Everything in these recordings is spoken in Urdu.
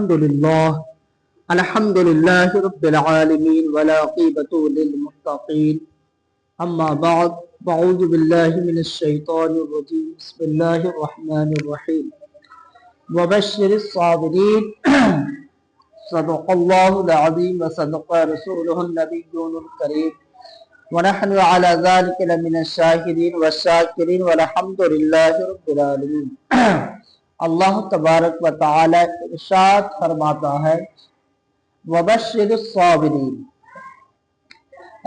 الحمد لله رب العالمين والعاقبة للمتقين أما بعد فأعوذ بالله من الشيطان الرجيم بسم الله الرحمن الرحيم وبشر الصابرين صدق الله العظيم وصدق رسوله النبي الكريم ونحن على ذلك لمن الشاهدين والشاكرين والحمد لله رب العالمين اللہ تبارک و تعالی ارشاد فرماتا ہے وبشر الصابرین،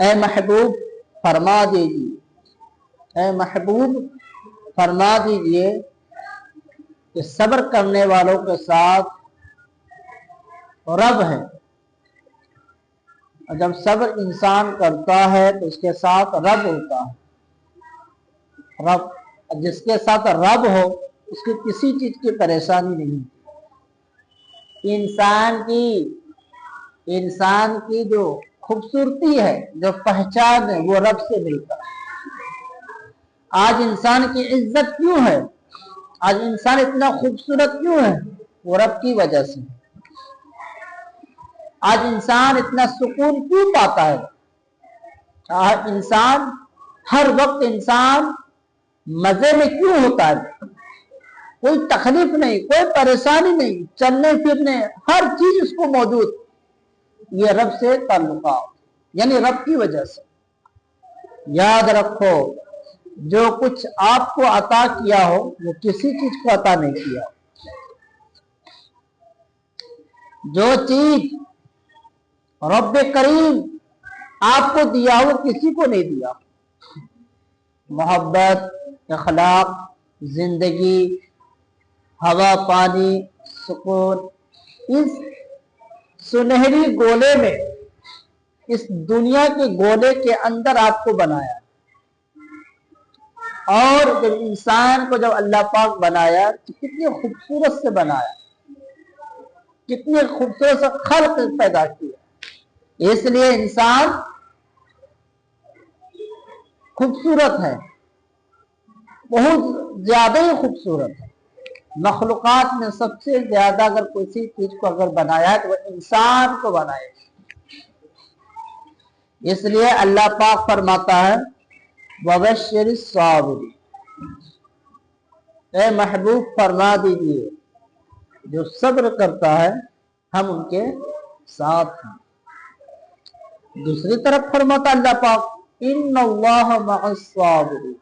اے محبوب فرما دیجئے کہ صبر کرنے والوں کے ساتھ رب ہے۔ جب صبر انسان کرتا ہے تو اس کے ساتھ رب ہوتا ہے۔ رب جس کے ساتھ رب ہو اس کی کسی چیز کی پریشانی نہیں۔ انسان کی جو خوبصورتی ہے، جو پہچان ہے، وہ رب سے ملتا ہے۔ آج انسان کی عزت کیوں ہے، آج انسان اتنا خوبصورت کیوں ہے، وہ رب کی وجہ سے۔ آج انسان اتنا سکون کیوں پاتا ہے، آج انسان ہر وقت مزے میں کیوں ہوتا ہے، کوئی تکلیف نہیں، کوئی پریشانی نہیں، چلنے پھرنے ہر چیز اس کو موجود، یہ رب سے تعلقات، یعنی رب کی وجہ سے۔ یاد رکھو جو کچھ آپ کو عطا کیا ہو وہ کسی چیز کو عطا نہیں کیا۔ جو چیز رب کریم آپ کو دیا وہ کسی کو نہیں دیا۔ محبت، اخلاق، زندگی، ہوا، پانی، سکون، اس سنہری گولے میں، اس دنیا کے گولے کے اندر آپ کو بنایا۔ اور جب انسان کو جب اللہ پاک بنایا تو کتنی خوبصورت سے بنایا، کتنی خوبصورت سے خلق پیدا کیا۔ اس لیے انسان خوبصورت ہے، بہت زیادہ ہی خوبصورت ہے۔ مخلوقات میں سب سے زیادہ اگر کسی چیز کو اگر بنایا ہے تو وہ انسان کو بنایا۔ اس لیے اللہ پاک فرماتا ہے وَبَشِّرِ الصَّابِرِينَ، اے محبوب فرما دیجئے جو صبر کرتا ہے ہم ان کے ساتھ ہیں۔ دوسری طرف فرماتا اللہ پاک إِنَّ اللَّهَ مَعَ الصَّابِرِينَ،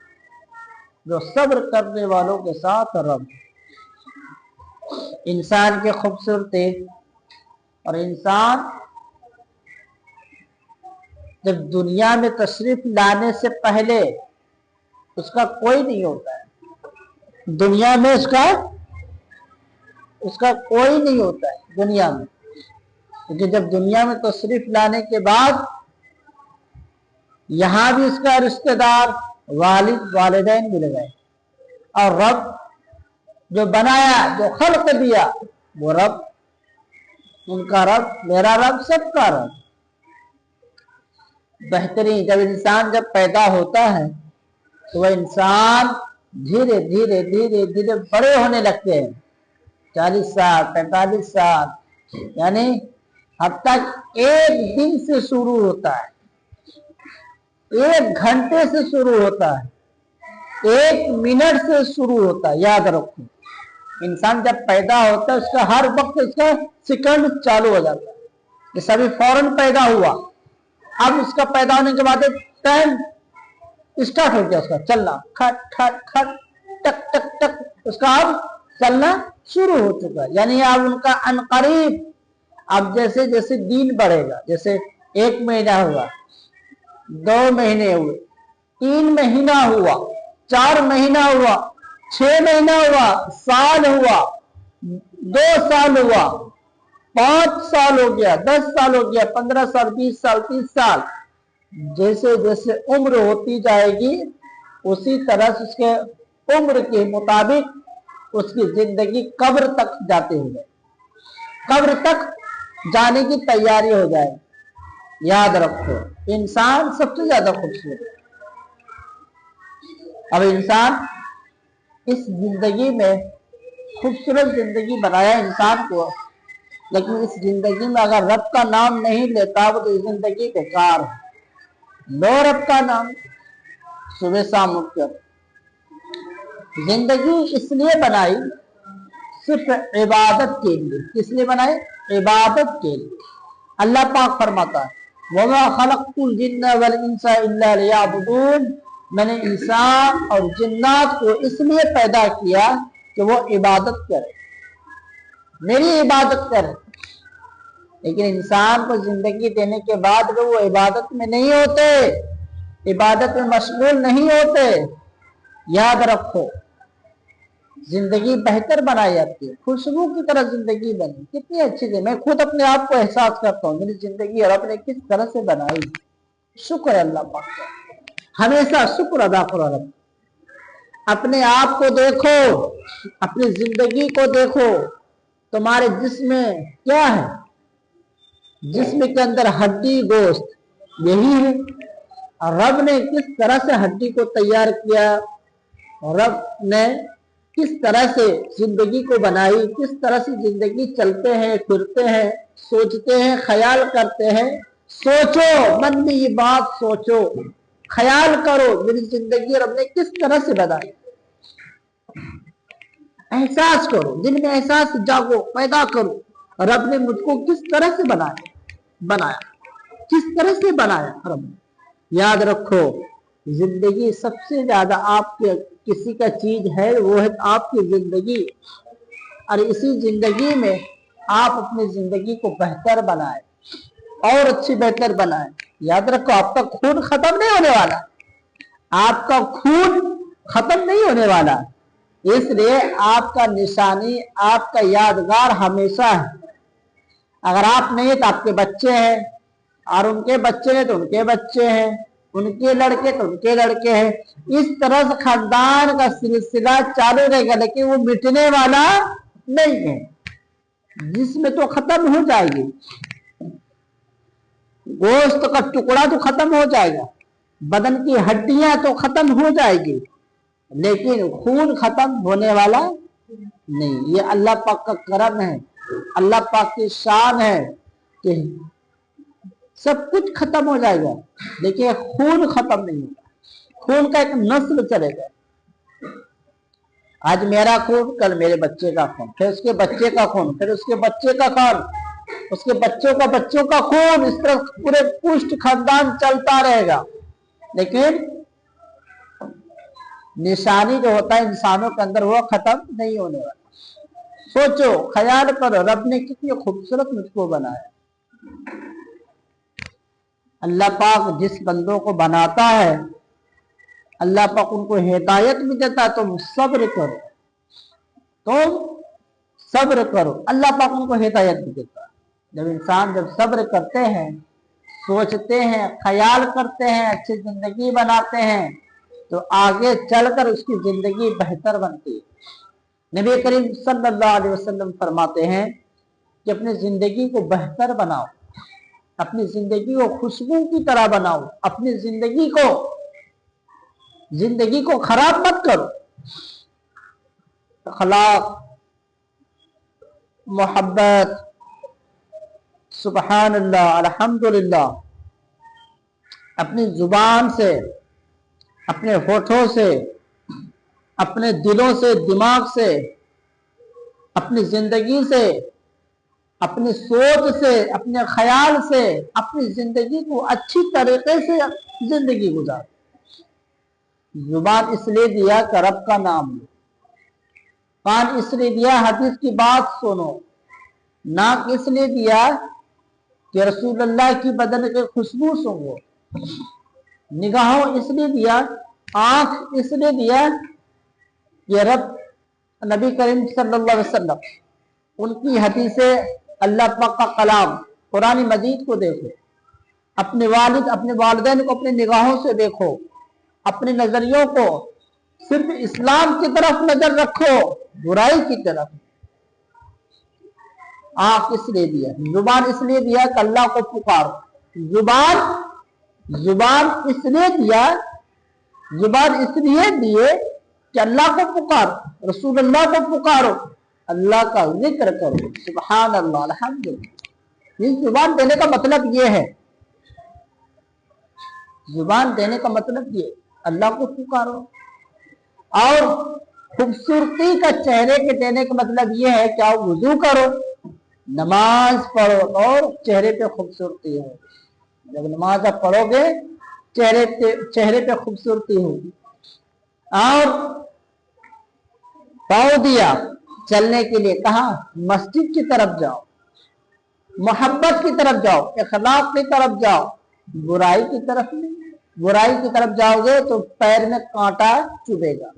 جو صبر کرنے والوں کے ساتھ رب۔ انسان کی خوبصورتی، اور انسان جب دنیا میں تشریف لانے سے پہلے اس کا کوئی نہیں ہوتا ہے، دنیا میں اس کا کوئی نہیں ہوتا ہے دنیا میں، کیونکہ جب دنیا میں تشریف لانے کے بعد یہاں بھی اس کا رشتہ دار والد والدین مل گئے، اور رب جو بنایا، جو خلق دیا، وہ رب، ان کا رب، میرا رب، سب کا رب۔ بہترین جب انسان پیدا ہوتا ہے تو وہ انسان دھیرے دھیرے دھیرے دھیرے بڑے ہونے لگتے ہیں، 40 سال 45 سال، یعنی اب تک ایک دن سے شروع ہوتا ہے، ایک گھنٹے سے شروع ہوتا ہے، ایک منٹ سے شروع ہوتا ہے۔ یاد رکھو انسان جب پیدا ہوتا ہے اس کا ہر وقت اس کا سیکنڈ چالو ہو جاتا ہے، جیسے ابھی فوراً پیدا ہوا، اب اس کا پیدا ہونے کے بعد ٹائم اسٹارٹ ہو گیا، اس کا چلنا، کھٹ کھٹ کھٹ ٹک ٹک ٹک، اس کا اب چلنا شروع ہو چکا ہے۔ یعنی اب ان کا عنقریب، اب جیسے جیسے دن بڑھے گا، جیسے 1 مہینہ ہوا، 2 مہینے ہوئے، 3 مہینہ ہوا، 4 مہینہ ہوا، 6 مہینہ ہوا، سال ہوا، 2 سال ہوا، 5 سال ہو گیا، 10 سال ہو گیا، 15 سال، 20 سال، 30 سال، جیسے جیسے عمر ہوتی جائے گی اسی طرح سے اس کے عمر کے مطابق اس کی زندگی قبر تک جاتے ہوئے، قبر تک جانے کی تیاری ہو جائے۔ یاد رکھو انسان سب سے زیادہ خوبصورت ہے۔ اب انسان اس زندگی میں خوبصورت زندگی بنایا انسان کو، لیکن اس زندگی میں اگر رب کا نام نہیں لیتا وہ تو زندگی بیکار ہے۔ لو رب کا نام صبح شام اٹھ کر۔ زندگی اس لیے بنائی صرف عبادت کے لیے۔ کس لیے بنائی؟ عبادت کے لیے۔ اللہ پاک فرماتا ہے وَمَا خَلَقْتُ الْجِنَّ وَالْإِنسَ إِلَّا لِيَعْبُدُونَ، میں نے انسان اور جنات کو اس لیے پیدا کیا کہ وہ عبادت کرے، میری عبادت کرے۔ لیکن انسان کو زندگی دینے کے بعد وہ عبادت میں نہیں ہوتے، عبادت میں مشغول نہیں ہوتے۔ یاد رکھو زندگی بہتر بنائی جاتی ہے، خوشبو کی طرح زندگی بنی، کتنی اچھی تھی۔ میں خود اپنے آپ کو احساس کرتا ہوں میری زندگی رب نے کس طرح سے بنائی۔ شکر اللہ پاک کا، ہمیشہ شکر ادا کرو رب۔ اپنے آپ کو دیکھو، اپنی زندگی کو دیکھو، تمہارے جسم میں کیا ہے؟ جسم کے اندر ہڈی گوشت یہی ہے۔ رب نے کس طرح سے ہڈی کو تیار کیا، رب نے کس طرح سے زندگی کو بنائی، کس طرح سے زندگی چلتے ہیں، پھرتے ہیں، سوچتے ہیں، خیال کرتے ہیں۔ سوچو، من میں یہ بات سوچو، خیال کرو میری زندگی رب نے کس طرح سے بنائی۔ احساس کرو، دل میں احساس جاگو، پیدا کرو رب نے مجھ کو کس طرح سے بنایا، کس طرح سے بنایا رب نے۔ یاد رکھو زندگی سب سے زیادہ آپ کے کسی کا چیز ہے وہ ہے آپ کی زندگی، اور اسی زندگی میں آپ اپنی زندگی کو بہتر بنائیں اور اچھی بہتر بنائیں۔ یاد رکھو آپ کا خون ختم نہیں ہونے والا، آپ کا خون ختم نہیں ہونے والا، اس لیے آپ کا نشانی، آپ کا یادگار ہمیشہ ہے۔ اگر آپ نہیں تو آپ کے بچے ہیں، اور ان کے بچے ہیں تو ان کے بچے ہیں، ان کے لڑکے تو ان کے لڑکے ہیں، اس طرح سے خاندان کا سلسلہ چالو رہے گا، لیکن وہ مٹنے والا نہیں ہے۔ جس میں تو ختم ہو جائے گی، گوشت کا ٹکڑا تو ختم ہو جائے گا، بدن کی ہڈیاں تو ختم ہو جائے گی، لیکن خون ختم ہونے والا نہیں۔ یہ اللہ پاک کا کرم ہے، اللہ پاک کی شان ہے کہ سب کچھ ختم ہو جائے گا لیکن خون ختم نہیں ہوگا۔ خون کا ایک نسل چلے گا، آج میرا خون، کل میرے بچے کا خون، پھر اس کے بچے کا خون، پھر اس کے بچے کا خون، اس کے بچوں کا بچوں کا خون، اس طرح پورے پشت خاندان چلتا رہے گا، لیکن نشانی جو ہوتا ہے انسانوں کے اندر وہ ختم نہیں ہونے والا۔ سوچو، خیال کرو رب نے کتنی خوبصورت مجھ کو بنایا۔ اللہ پاک جس بندوں کو بناتا ہے اللہ پاک ان کو ہدایت بھی دیتا ہے، تم صبر کرو، تم صبر کرو، اللہ پاک ان کو ہدایت بھی دیتا ہے۔ جب صبر کرتے ہیں، سوچتے ہیں، خیال کرتے ہیں، اچھی زندگی بناتے ہیں تو آگے چل کر اس کی زندگی بہتر بنتی ہے۔ نبی کریم صلی اللہ علیہ وسلم فرماتے ہیں کہ اپنی زندگی کو بہتر بناؤ، اپنی زندگی کو خوشبو کی طرح بناؤ، اپنی زندگی کو خراب مت کرو۔ اخلاق، محبت، سبحان اللہ، الحمدللہ، اپنی زبان سے، اپنے ہونٹوں سے، اپنے دلوں سے، دماغ سے، اپنی زندگی سے، اپنی سوچ سے، اپنے خیال سے اپنی زندگی کو اچھی طریقے سے زندگی گزار۔ زبان اس لیے دیا کہ رب کا نام لو، کان اس لیے دیا حدیث کی بات سنو، ناک اس لیے دیا کہ رسول اللہ کی بدن کے خوشبو سنو، نگاہوں اس لیے دیا، آنکھ اس لیے دیا کہ رب نبی کریم صلی اللہ علیہ وسلم ان کی حدیثیں، اللہ پاک کا کلام قرآن مجید کو دیکھو، اپنے والد اپنے والدین کو اپنے نگاہوں سے دیکھو، اپنے نظریوں کو صرف اسلام کی طرف نظر رکھو، برائی کی طرف۔ آنکھ اس لیے دیا، زبان اس لیے دیا کہ اللہ کو پکارو، زبان اس لیے دیا، زبان اس لیے دیے کہ اللہ کو پکارو، رسول اللہ کو پکارو، اللہ کا ذکر کرو, سبحان اللہ, الحمدللہ. اس زبان دینے کا مطلب یہ ہے, زبان دینے کا مطلب یہ, اللہ کو پکارو. اور خوبصورتی کا چہرے کے دینے کا مطلب یہ ہے کہ آپ وضو کرو, نماز پڑھو اور چہرے پہ خوبصورتی ہو. جب نماز آپ پڑھو گے چہرے پہ خوبصورتی ہوگی. اور پاؤں دیا چلنے کے لیے, کہاں؟ مسجد کی طرف جاؤ, محبت کی طرف جاؤ, اخلاق کی طرف جاؤ, برائی کی طرف نہیں. برائی کی طرف جاؤ گے تو پیر میں کانٹا چبھے گا,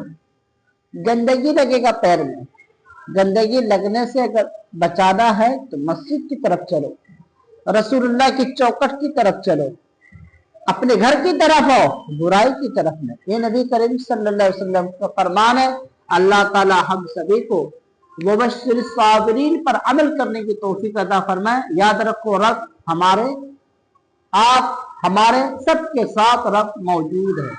گندگی لگے گا پیر میں. گندگی لگنے سے اگر بچانا ہے تو مسجد کی طرف چلو, رسول اللہ کی چوکٹ کی طرف چلو, اپنے گھر کی طرف آؤ, برائی کی طرف نہیں. یہ نبی کریم صلی اللہ علیہ وسلم کا فرمان ہے. اللہ تعالی ہم سبھی کو وبشر الصابرین پر عمل کرنے کی توفیق عطا فرمائے. یاد رکھو, رب ہمارے, آپ ہمارے سب کے ساتھ رب موجود ہے.